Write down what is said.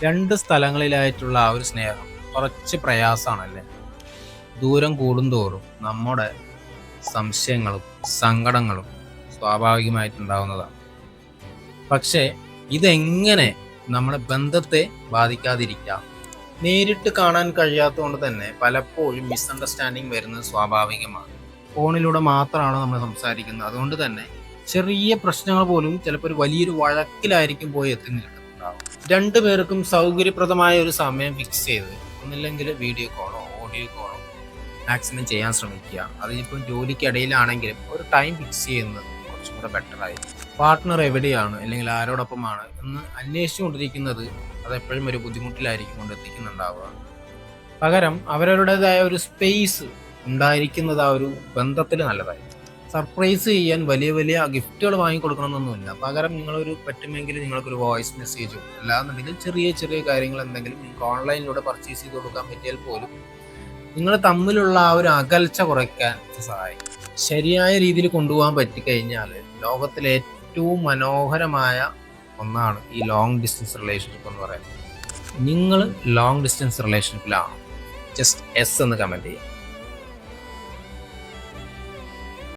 രണ്ട് സ്ഥലങ്ങളിലായിട്ടുള്ള ആ ഒരു സ്നേഹം കുറച്ച് പ്രയാസമാണല്ലേ. ദൂരം കൂടുന്തോറും നമ്മുടെ സംശയങ്ങളും സങ്കടങ്ങളും സ്വാഭാവികമായിട്ടുണ്ടാവുന്നതാണ്. പക്ഷേ ഇതെങ്ങനെ നമ്മുടെ ബന്ധത്തെ ബാധിക്കാതിരിക്കാം? നേരിട്ട് കാണാൻ കഴിയാത്തതുകൊണ്ട് തന്നെ പലപ്പോഴും മിസ്അണ്ടർസ്റ്റാൻഡിങ് വരുന്നത് സ്വാഭാവികമാണ്. ഫോണിലൂടെ മാത്രമാണ് നമ്മൾ സംസാരിക്കുന്നത്. അതുകൊണ്ട് തന്നെ ചെറിയ പ്രശ്നങ്ങൾ പോലും ചിലപ്പോൾ ഒരു വലിയൊരു വഴക്കിലായിരിക്കും പോയി എത്തി നിൽക്കുന്നുണ്ടാവും. രണ്ടു പേർക്കും സൗകര്യപ്രദമായ ഒരു സമയം ഫിക്സ് ചെയ്ത് ഒന്നില്ലെങ്കിൽ വീഡിയോ കോളോ ഓഡിയോ കോളോ മാക്സിമം ചെയ്യാൻ ശ്രമിക്കുക. അതിനിപ്പോൾ ജോലിക്കിടയിലാണെങ്കിലും ഒരു ടൈം ഫിക്സ് ചെയ്യുന്നത് കുറച്ചും കൂടെ ബെറ്ററായിരിക്കും. പാർട്ട്ണർ എവിടെയാണ് അല്ലെങ്കിൽ ആരോടൊപ്പമാണ് എന്ന് അന്വേഷിച്ചുകൊണ്ടിരിക്കുന്നത് അതെപ്പോഴും ഒരു ബുദ്ധിമുട്ടിലായിരിക്കും കൊണ്ടെത്തിക്കുന്നുണ്ടാവുക. പകരം അവരവരുടേതായ ഒരു സ്പേസ് ഉണ്ടായിരിക്കുന്നത് ആ ഒരു ബന്ധത്തിൽ നല്ലതായിരിക്കും. സർപ്രൈസ് ചെയ്യാൻ വലിയ വലിയ ഗിഫ്റ്റുകൾ വാങ്ങിക്കൊടുക്കണമെന്നൊന്നുമില്ല. പകരം നിങ്ങളൊരു പറ്റുമെങ്കിൽ നിങ്ങൾക്കൊരു വോയിസ് മെസ്സേജോ അല്ലാന്നുണ്ടെങ്കിൽ ചെറിയ ചെറിയ കാര്യങ്ങൾ എന്തെങ്കിലും നിങ്ങൾക്ക് ഓൺലൈനിലൂടെ പർച്ചേസ് ചെയ്ത് കൊടുക്കാൻ പറ്റിയാൽ പോലും നിങ്ങൾ തമ്മിലുള്ള ആ ഒരു അകൽച്ച കുറയ്ക്കാൻ സഹായിക്കും. ശരിയായ രീതിയിൽ കൊണ്ടുപോകാൻ പറ്റിക്കഴിഞ്ഞാൽ ലോകത്തിലെ ഏറ്റവും മനോഹരമായ ഒന്നാണ് ഈ ലോങ് ഡിസ്റ്റൻസ് റിലേഷൻഷിപ്പ് എന്ന് പറയുന്നത്. നിങ്ങൾ ലോങ് ഡിസ്റ്റൻസ് റിലേഷൻഷിപ്പിലാണ്, ജസ്റ്റ് എസ് എന്ന് കമൻറ്റ് ചെയ്യുക.